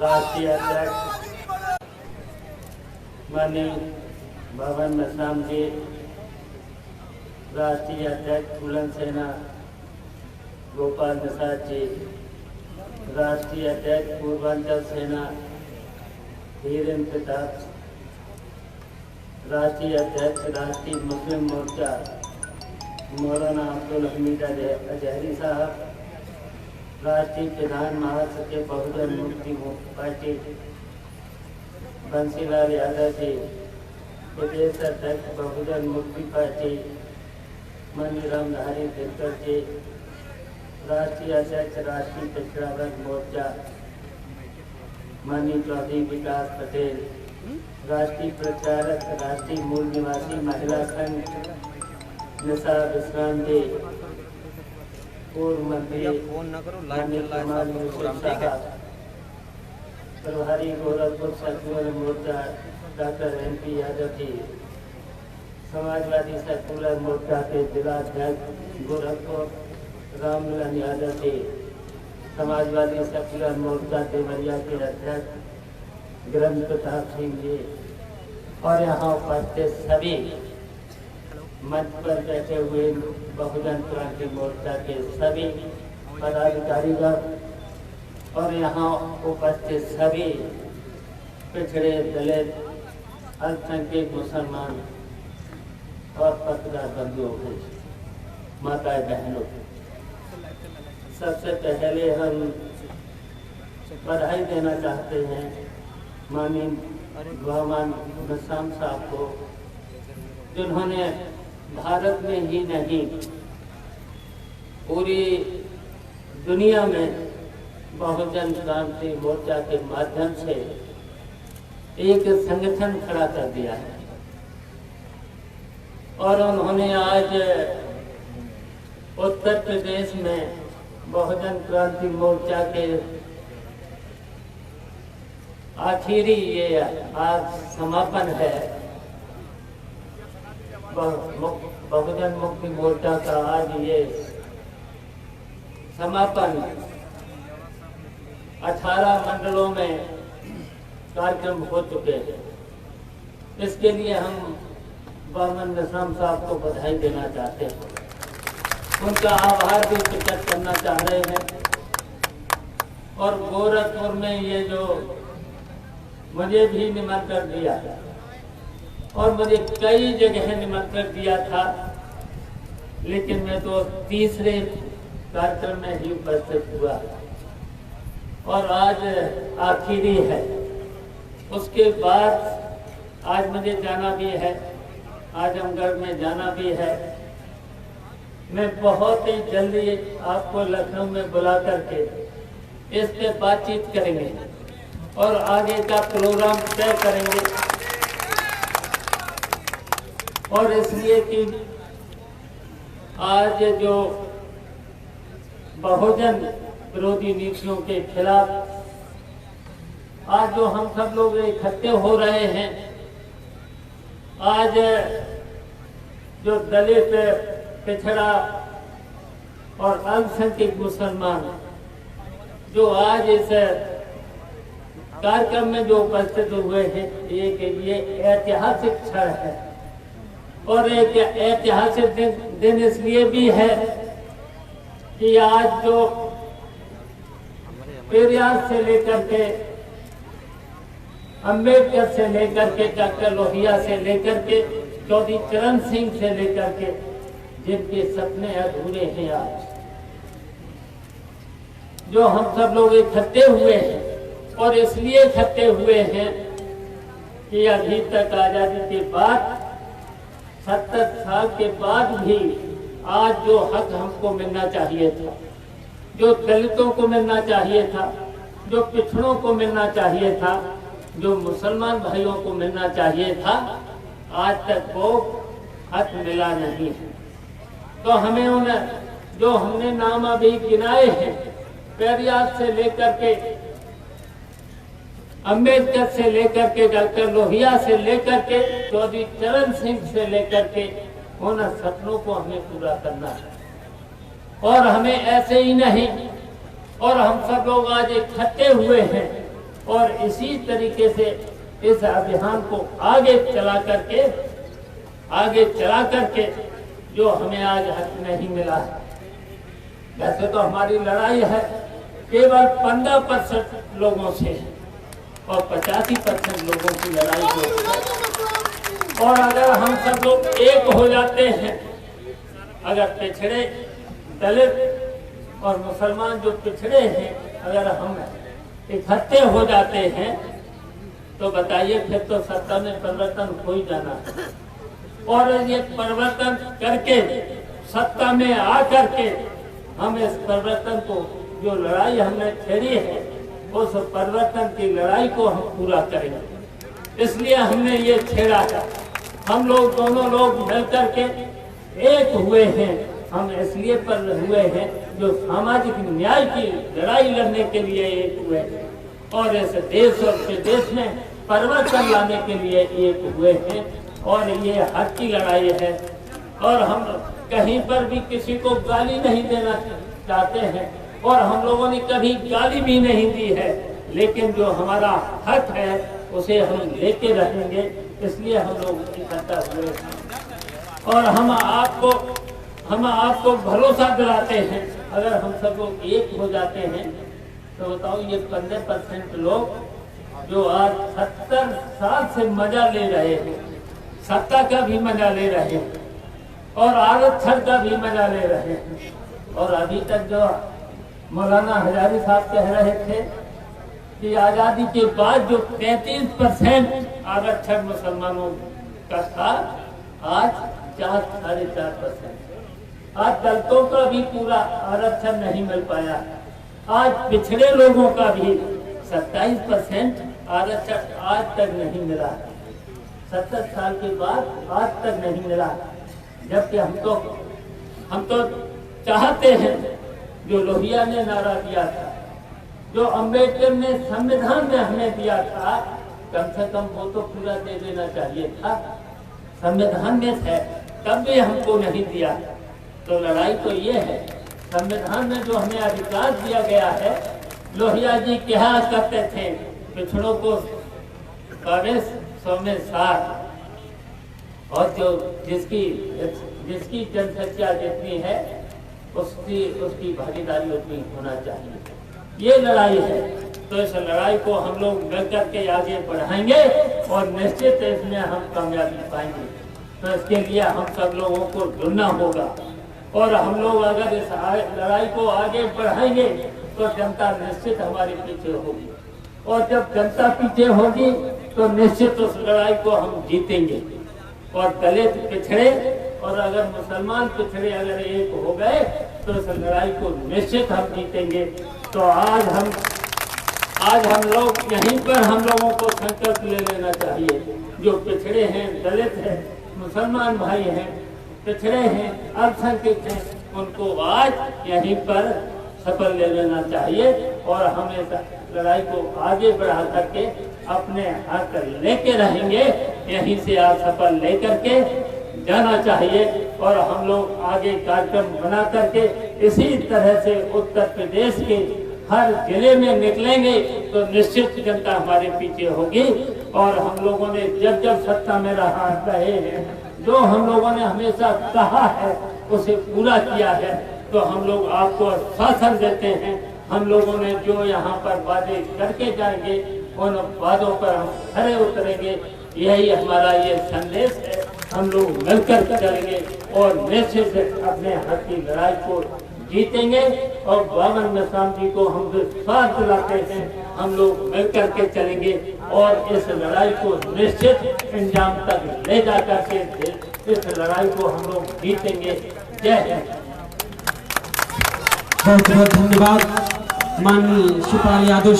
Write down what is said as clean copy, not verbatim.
राष्ट्रीय अध्यक्ष माननीय भवन नसाम जी, राष्ट्रीय अध्यक्ष बुलंद सेना गोपाल निषाद जी, राष्ट्रीय अध्यक्ष पूर्वांचल सेना धीरेन्द्र प्रताप, राष्ट्रीय अध्यक्ष राष्ट्रीय मुस्लिम मोर्चा मौलाना अब्दुल हमीद अजहरी साहब, राष्ट्रीय प्रधान महासचिव बहुजन मुक्ति पार्टी बंसीलाल यादव जी, प्रदेश अध्यक्ष बहुजन मुक्ति पार्टी मनीराम धारी दिनकर जी, राष्ट्रीय अध्यक्ष राष्ट्रीय पिछड़ा वर्ग मोर्चा माननीय चौधरी विकास पटेल, राष्ट्रीय प्रचारक राष्ट्रीय मूल निवासी महिला संघ निशा विश्राम जी, पूर्व मंत्री प्रभारी गोरखपुर सर्कुलर मोर्चा doctor MP Yadav ji, Samajwadi circular मोर्चा के जिला अध्यक्ष गोरखपुर रामललन यादव जी, समाजवादी सर्कुलर मोर्चा देवरिया के अध्यक्ष गिरंज प्रताप सिंह जी और यहाँ उपस्थित सभी मंच पर बैठे हुए बहुजन क्रांति मोर्चा के सभी पदाधिकारीगण और यहाँ उपस्थित सभी पिछड़े दलित अल्पसंख्यक मुसलमान और पत्रकार बंधुओं को, माताएं बहनों, सबसे पहले हम बधाई देना चाहते हैं माननीय भवन नसाम साहब को, जिन्होंने भारत में ही नहीं पूरी दुनिया में बहुजन क्रांति मोर्चा के माध्यम से एक संगठन खड़ा कर दिया है। और उन्होंने आज उत्तर प्रदेश में बहुजन क्रांति मोर्चा के आखिरी ये आज समापन है, बहुजन मुक्ति मोर्चा का आज ये समापन 18 मंडलों में कार्यक्रम हो चुके हैं। इसके लिए हम भवन नसाम साहब को बधाई देना चाहते हैं, उनका आभार भी प्रकट करना चाह रहे हैं। और गोरखपुर में ये जो मुझे भी निमंत्रण दिया और मुझे कई जगह निमंत्रण दिया था, लेकिन मैं तो तीसरे कार्यक्रम में ही उपस्थित हुआ और आज आखिरी है। उसके बाद आज मुझे जाना भी है, आजमगढ़ में जाना भी है। मैं बहुत ही जल्दी आपको लखनऊ में बुला करके इस पे बातचीत करेंगे और आगे का प्रोग्राम तय करेंगे। और इसलिए कि आज जो बहुजन विरोधी नीतियों के खिलाफ आज जो हम सब लोग इकट्ठे हो रहे हैं, आज जो दलित, पिछड़ा और अल्पसंख्यक मुसलमान जो आज इस कार्यक्रम में जो उपस्थित हुए हैं, ये ऐतिहासिक क्षण है। और एक ऐतिहासिक दिन इसलिए भी है कि आज जो पेरियार से लेकर के, अम्बेडकर से लेकर के, डॉक्टर लोहिया से लेकर के, चौधरी चरण सिंह से लेकर के, जिनके सपने अधूरे हैं, आज जो हम सब लोग इकट्ठे हुए हैं। और इसलिए इकट्ठे हुए हैं कि अभी तक आजादी के बाद 70 साल के बाद भी आज जो हक हमको मिलना चाहिए था, जो दलितों को मिलना चाहिए था, जो पिछड़ों को मिलना चाहिए था, जो मुसलमान भाइयों को मिलना चाहिए था, आज तक वो हक मिला नहीं है। तो हमें उन जो हमने नाम अभी गिनाए हैं, पेरियार से लेकर के, अम्बेडकर से लेकर के, डॉक्टर लोहिया से लेकर के, चौधरी चरण सिंह से लेकर के, उन सपनों को हमें पूरा करना है। और हमें ऐसे ही नहीं, और हम सब लोग आज इकट्ठे हुए हैं और इसी तरीके से इस अभियान को आगे चला करके जो हमें आज हक नहीं मिला है। वैसे तो हमारी लड़ाई है केवल 15% लोगों से है और 85% लोगों की लड़ाई जो है। और अगर हम सब लोग एक हो जाते हैं, अगर पिछड़े दलित और मुसलमान जो पिछड़े हैं, अगर हम इकट्ठे हो जाते हैं तो बताइए फिर तो सत्ता में परिवर्तन हो ही जाना है। और ये परिवर्तन करके सत्ता में आकर के हम इस परिवर्तन को, जो लड़ाई हमने छेड़ी है, उस परिवर्तन की लड़ाई को हम पूरा करेंगे। इसलिए हमने ये छेड़ा है। हम लोग दोनों लोग मिलकर के एक हुए हैं। हम इसलिए पर हुए हैं जो सामाजिक न्याय की लड़ाई लड़ने के लिए एक हुए हैं और इस देश और प्रदेश में परिवर्तन लाने के लिए एक हुए हैं। और ये हक की लड़ाई है। और हम कहीं पर भी किसी को गाली नहीं देना चाहते हैं और हम लोगों ने कभी गाली भी नहीं दी है, लेकिन जो हमारा हक है उसे हम लेके रहेंगे। इसलिए हम लोग इकट्ठा हुए हैं और हम आपको भरोसा दिलाते हैं। अगर हम सब लोग एक हो जाते हैं तो बताओ, ये 15% लोग जो आज 70 साल से मजा ले रहे हैं, सत्ता का भी मजा ले रहे हैं और आरक्षण का भी मजा ले रहे हैं। और अभी तक जो मौलाना हजारी साहब कह रहे थे कि आजादी के बाद जो 33% आरक्षण मुसलमानों का था, आज 4-4.5%। आज दलितों का भी पूरा आरक्षण नहीं मिल पाया। आज पिछड़े लोगों का भी 27% आरक्षण आज तक नहीं मिला। 70 साल के बाद आज तक नहीं मिला। जबकि हम तो चाहते हैं जो लोहिया ने नारा दिया था, जो अम्बेडकर ने संविधान में हमें दिया था, कम से कम वो तो पूरा दे देना चाहिए था। संविधान में है तब भी हमको नहीं दिया। तो लड़ाई तो ये है, संविधान में जो हमें अधिकार दिया गया है। लोहिया जी क्या करते थे, पिछड़ों को 100 में 60 और जो जिसकी जनसंख्या जितनी है उसकी भागीदारी उतनी होना चाहिए। ये लड़ाई है। तो इस लड़ाई को हम लोग मिलकर के आगे बढ़ाएंगे और निश्चित इसमें हम कामयाबी पाएंगे। तो इसके लिए हम सब लोगों को जुड़ना होगा और हम लोग अगर इस लड़ाई को आगे बढ़ाएंगे तो जनता निश्चित हमारे पीछे होगी और जब जनता पीछे होगी तो निश्चित उस लड़ाई को हम जीतेंगे। और दलित पिछड़े और अगर मुसलमान पिछड़े अगर एक हो गए तो इस लड़ाई को निश्चित हम जीतेंगे। तो आज हम लोग यहीं पर हम लोगों को संकल्प ले लेना चाहिए। जो पिछड़े हैं, दलित हैं, मुसलमान भाई हैं, पिछड़े हैं, अल्पसंख्यक हैं, उनको आज यहीं पर सफल ले लेना चाहिए और हम इस लड़ाई को आगे बढ़ा करके अपने हक लेके रहेंगे। यहीं से आज सफल लेकर के जाना चाहिए और हम लोग आगे कार्यक्रम बना करके इसी तरह से उत्तर प्रदेश के हर जिले में निकलेंगे तो निश्चित जनता हमारे पीछे होगी। और हम लोगों ने जब सत्ता में रहे हैं, जो हम लोगों ने हमेशा कहा है उसे पूरा किया है। तो हम लोग आपको आश्वासन देते हैं, हम लोगों ने जो यहाँ पर वादे करके जाएंगे उन वादों पर हम खरे उतरेंगे। यही हमारा ये संदेश है। हम लोग मिलकर चलेंगे और निश्चित अपने हक की लड़ाई को जीतेंगे। और बावन निजाम जी को हम विश्वास दिलाते हैं, हम लोग मिलकर के चलेंगे और इस लड़ाई को निश्चित अंजाम तक ले जा करके इस लड़ाई को हम लोग जीतेंगे। जय हिंद। बहुत बहुत धन्यवाद माननीय शिवपाल यादव।